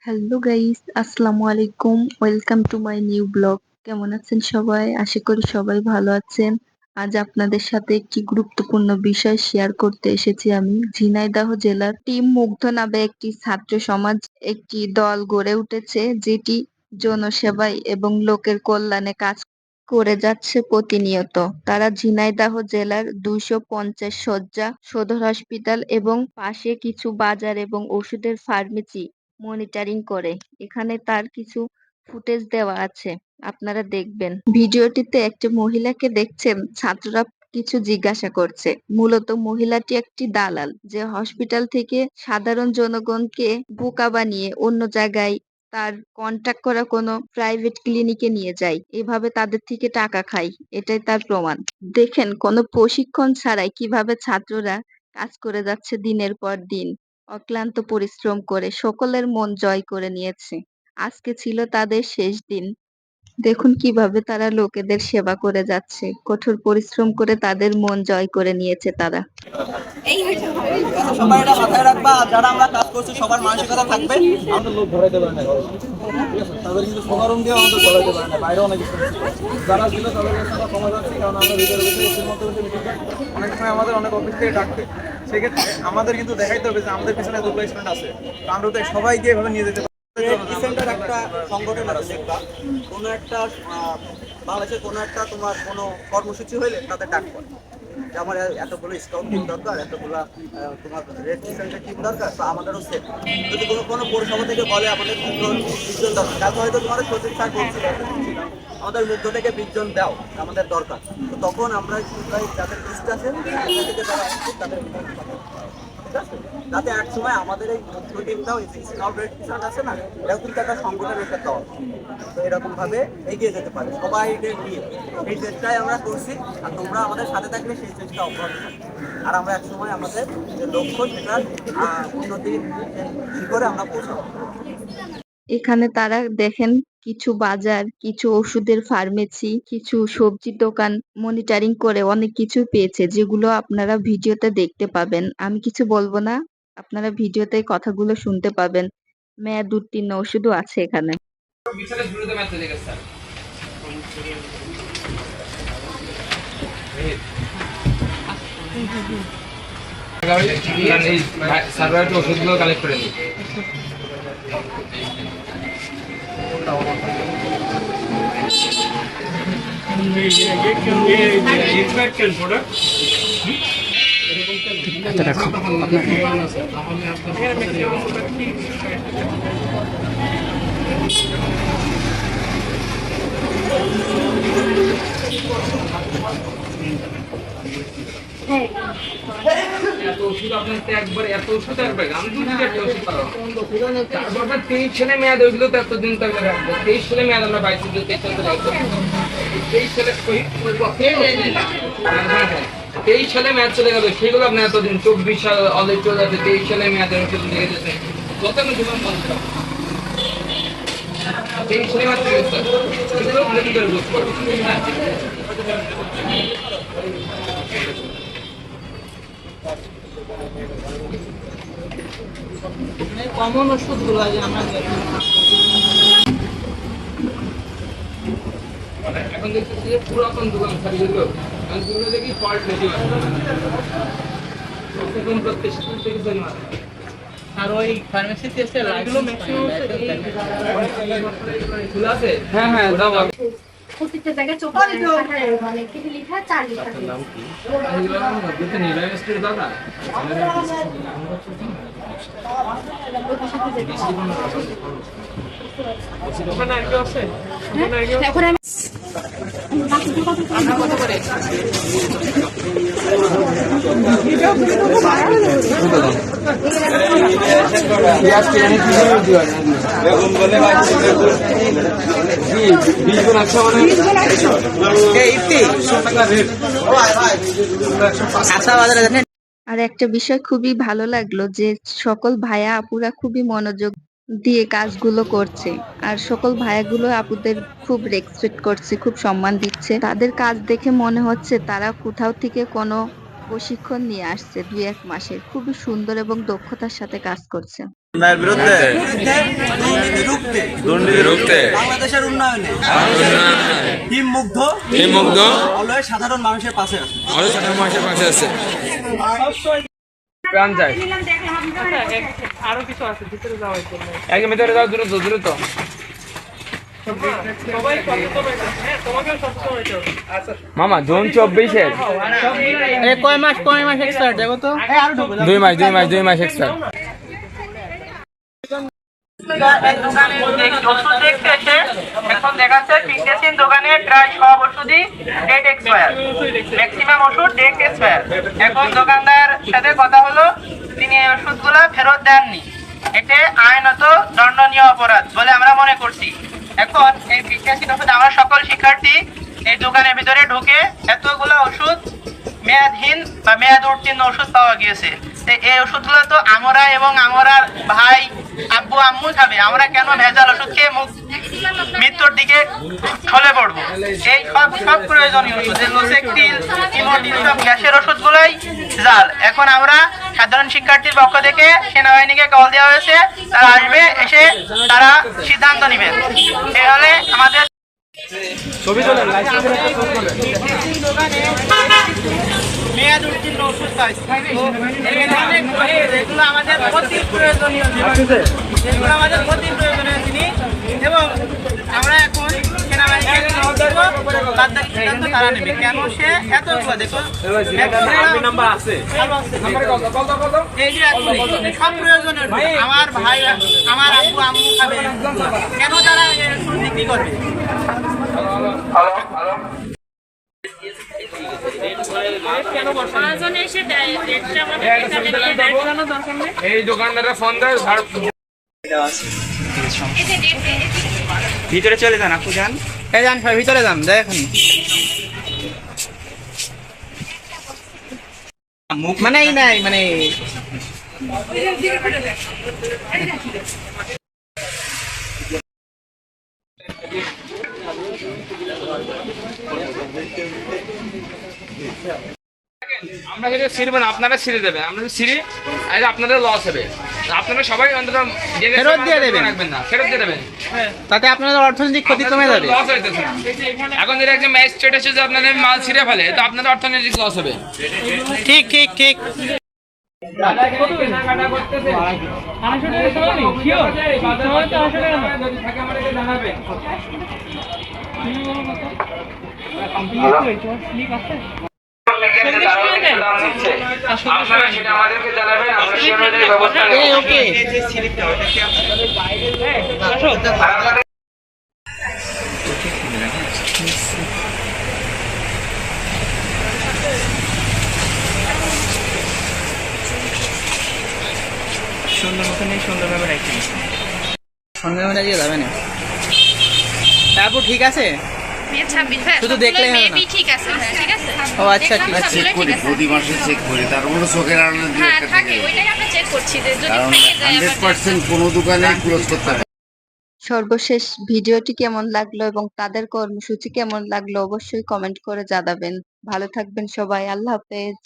Hello guys, আসসালামু আলাইকুম। Welcome to my new blog. কেমন আছেন সবাই? আশা করি সবাই ভালো আছেন। আজ আপনাদের সাথে একটি গুরুত্বপূর্ণ বিষয় শেয়ার করতে এসেছি আমি। ঝিনাইদহ জেলার টিম মুগ্ধ নামে একটি ছাত্র সমাজ, একটি দল গড়ে উঠেছে যেটি জনসেবায় এবং লোকের কল্যাণে কাজ করে যাচ্ছে প্রতিনিয়ত। তারা ঝিনাইদহ জেলার 250 শয্যা সদর হসপিটাল এবং পাশে কিছু বাজার এবং ওষুধের ফার্মেসি মনিটরিং করে। এখানে তার কিছু ফুটেজ দেওয়া আছে, আপনারা দেখবেন। ভিডিওটিতে একটি মহিলাকে দেখছেন, ছাত্ররা কিছু জিজ্ঞাসা করছে। মূলত মহিলাটি একটি দালাল, যে হসপিটাল থেকে সাধারণ জনগণকে বোকা বানিয়ে অন্য জায়গায় তার কন্টাক্ট করা কোনো প্রাইভেট ক্লিনিকে নিয়ে যায়, এভাবে তাদের থেকে টাকা খায়। এটাই তার প্রমাণ। দেখেন, কোনো প্রশিক্ষণ ছাড়াই কিভাবে ছাত্ররা কাজ করে যাচ্ছে দিনের পর দিন, অক্লান্ত পরিশ্রম করে সকলের মন জয় করে নিয়েছে। আজকে ছিল তাদের শেষ দিন। দেখুন কিভাবে তারা লোকেদের সেবা করে যাচ্ছে, কঠোর পরিশ্রম করে তাদের মন জয় করে নিয়েছে তারা। সবাই এটা মাথায় রাখবা, যারা আমরা কাজ করছি সবার মানসিকতা থাকবে। আমাদের লোক ধরাইতে পারে না, ঠিক আছে? তাদের কিন্তু সোনারুম দিয়ে আমাদের ধরাইতে পারে না, বাইরে অনেক কিছু যারা ছিল তাদের কাছে আমরা ক্ষমা যাচ্ছি, কারণ আমরা ভিতরে অনেক সময় আমাদের অনেক অফিস থেকে ডাকবে। সেক্ষেত্রে আমাদের কিন্তু দেখাইতে হবে যে আমাদের পিছনে দুটো স্টুডেন্ট আছে, তো আমরা তো সবাইকে এভাবে নিয়ে যেতে পারি। রিসেন্টার একটা সংগঠন আছে, দেখবা কোনো একটা বাংলাদেশের কোনো একটা তোমার কোনো কর্মসূচি হইলে তাদের ডাক পড়ে যে আমার এতগুলো স্কাউট টিম দরকার, এতগুলো তোমার রেড ক্রিসেন্টের টিম দরকার। তো আমাদেরও সেম, যদি কোনো কোনো পৌরসভা থেকে বলে আমাদের 20 জন দরকার, তারপর হয়তো তোমাদের সচিব স্যার বলছিল আমাদের মধ্য থেকে 20 জন দাও, আমাদের দরকার। তো তখন আমরা যাদের লিস্ট আছে থেকে যারা আসছে তাদের ঠিক আছে, যাতে এক সময় আমাদের এই মুখ্য টিমটাও স্কাউট রেড ক্রিসেন্ট আছে না, এটাও কিন্তু একটা সংগঠনের একটা দল। তো এরকম ভাবে এগিয়ে যেতে পারে সবাই নিয়ে, এই চেষ্টাই আমরা করছি। আর তোমরা আমাদের সাথে থাকলে সেই চেষ্টা অব্যাহত থাকবে। আর আমরা একসময় আমাদের যে লক্ষ্য সেটার উন্নতির শিখরে আমরা পৌঁছাবো। এখানে তারা দেখেন কিছু বাজার, কিছু ওষুধের ফার্মেসি, কিছু সবজির দোকান মনিটরিং করে অনেক কিছু পেয়েছে, যেগুলো আপনারা ভিডিওতে দেখতে পাবেন। আমি কিছু বলবো না, আপনারা ভিডিওতে কথাগুলো শুনতে পাবেন। মেয়াদ উত্তীর্ণ ওষুধও আছে এখানে। বিশালের শুরুতে ম্যাচ চলে গেছে স্যার। এই সার্ভার একটু ওষুধগুলো কালেক্ট করে নিই। এত ওষুধ আপনার একবার, এত ওষুধ একবার আমি দুটো একটা ওষুধ পাবো। তারপর 23 সালে মেয়াদ, ওইগুলো তো এতদিন তো আমরা রাখবো। 23 সালে মেয়াদ আমরা 22 সালে রাখবো। 23 সালে 23 সালে মেয়াদ চলে গেল, সেগুলো আপনার এতদিন 24 সাল অলরেডি চলে যাচ্ছে। 23 সালে মেয়াদের ওষুধ লেগে যেতে যত জীবন বন্ধ 23 সালে মেয়াদ চলে গেছে, সেগুলো আপনার ভিতরে বুঝ করবে। কমন ওষুধগুলো আমরা এখন দেখতেছি যে পুরাতন দোকান শাড়িগুলো দেখি ফল্ট বেশি প্রত্যেক আর ওই ফার্মেসিতে এসে লাইগুলো ম্যাক্সিমাম খোলা আছে। হ্যাঁ হ্যাঁ, দাও প্রত্যেকটা জায়গায় চোখ মানে কি লেখা 4 লেখা নাম কি এগুলো দুটো নির্বাচন স্টেট দাদা ওখানে আর কি আছে, এখন আমি কত করে বেগুন বলে 20 গুণ 100 মানে আর একটা বিষয় খুবই ভালো লাগলো যে সকল ভাইয়া আপুরা খুবই মনোযোগ দিয়ে কাজগুলো করছে, আর সকল ভাইয়াগুলো আপুদের খুব রেসপেক্ট করছে, খুব সম্মান দিচ্ছে। তাদের কাজ দেখে মনে হচ্ছে তারা কোথাও থেকে কোনো প্রশিক্ষণ নিয়ে আসছে 2-1 মাসের। খুবই সুন্দর এবং দক্ষতার সাথে কাজ করছে। অন্যায়ের বিরুদ্ধে বিরুদ্ধে দুর্নীতি রুখতে দুর্নীতি রুখতে বাংলাদেশের উন্নয়নে টিম মুগ্ধ অলওয়েজ সাধারণ মানুষের পাশে আছে। মাসের পাশে আছে। প্রাণ যায় আরো কিছু আছে ভিতরে যাওয়ার জন্য। একদম ভিতরে যাও, দ্রুত দ্রুত। সবাই সচেতন হয়ে যাচ্ছে। হ্যাঁ, তোমাকেও সচেতন হতে হবে। মামা জুন 24-এর কয় মাস এক্সপায়ার দেখো তো। 2 মাস এক্সট্রা। ওষুধ দেখতে এসে এখন দেখাচ্ছে পিকটেসিন দোকানে প্রায় সব ওষুধই ডেট এক্সপায়ার, ম্যাক্সিমাম ওষুধ ডেট এক্সপায়ার। এখন দোকানদার সাথে কথা হলো, তিনি এই ওষুধগুলো ফেরত দেননি। এতে আইনত দণ্ডনীয় অপরাধ বলে আমরা মনে করছি। এখন এই পিকটেসিন ওষুধ আমরা সকল শিক্ষার্থী এই দোকানের ভিতরে ঢুকে এতগুলো ওষুধ মেয়াদহীন বা মেয়াদ উত্তীর্ণ ওষুধ পাওয়া গিয়েছে। এই ওষুধগুলো তো আমরা এবং আমার ভাই আব্বু আম্মু খাবে, আমরা কেন ভেজাল ওষুধ খেয়ে মৃত্যুর দিকে ঢলে পড়বো? এই সব প্রয়োজনীয় ওষুধ, লোসেকটিল, ইমোটিল, সব গ্যাসের ওষুধগুলোই জাল। এখন আমরা সাধারণ শিক্ষার্থীর পক্ষ থেকে সেনাবাহিনীকে কল দেওয়া হয়েছে, তারা আসবে, এসে তারা সিদ্ধান্ত নেবেন। এই হলে আমাদের মেয়াদ উত্তীর্ণ ওষুধ পাইছি। যেগুলো আমাদের অতি প্রয়োজনীয় জিনিস, এবং আমরা এখন সেনাবাহিনীকে বাদদারি সিদ্ধান্ত তারা নেবে। কেন সে এতগুলো দেখো এই যে সব প্রয়োজনীয় আমার ভাই আমার আব্বু আম্মু খাবে, কেন তারা ওষুধ বিক্রি করবে? এই দোকানদারের ফোন দেয়, ভিতরে চলে যান, আপু যান, এই যান সবাই ভিতরে যান, দেখুন মানে এই নাই মানে আমরা যদি ছিঁড়বেন, আপনারা ছিঁড়ে দেবেন, আমরা যদি ছিঁড়ি আপনাদের লস হবে। আপনারা সবাই অন্তত ফেরত দিয়ে দেবেন, রাখবেন না, ফেরত দিয়ে দেবেন, তাতে আপনাদের অর্থনৈতিক ক্ষতি কমে যাবে। লস হইতেছে না। এখন যদি একজন ম্যাজিস্ট্রেট এসে যে আপনাদের মাল ছিঁড়ে ফেলে, তো আপনাদের অর্থনৈতিক লস হবে। ঠিক ঠিক ঠিক। কেনাকাটা করতেছে, জানাবেন। আপনারা সেটা আমাদেরকে জানাবেন, আমরা সেই অনুযায়ী ব্যবস্থা নেব। ওকে সুন্দর মতো নেই, সুন্দরভাবে রাখছি, সুন্দরভাবে রাখিয়ে যাবে না। তারপর ঠিক আছে, শুধু দেখলেই হবে না। ঠিক আছে, হ্যাঁ ঠিক আছে। ও আচ্ছা ঠিক আছে, চেক করি, প্রতি মাসে চেক করি, তারপরে চোখের আড়ালে দু হ্যাঁ একটা থাকে, থেকে ওইটাই আমরা চেক করছি যে যদি কারণ থেকে যায় আবার 100% কোনো দোকানে ক্লোজ করতে পারে। সর্বশেষ ভিডিওটি কেমন লাগলো এবং তাদের কর্মসূচি কেমন লাগলো অবশ্যই কমেন্ট করে জানাবেন। ভালো থাকবেন সবাই, আল্লাহ হাফেজ।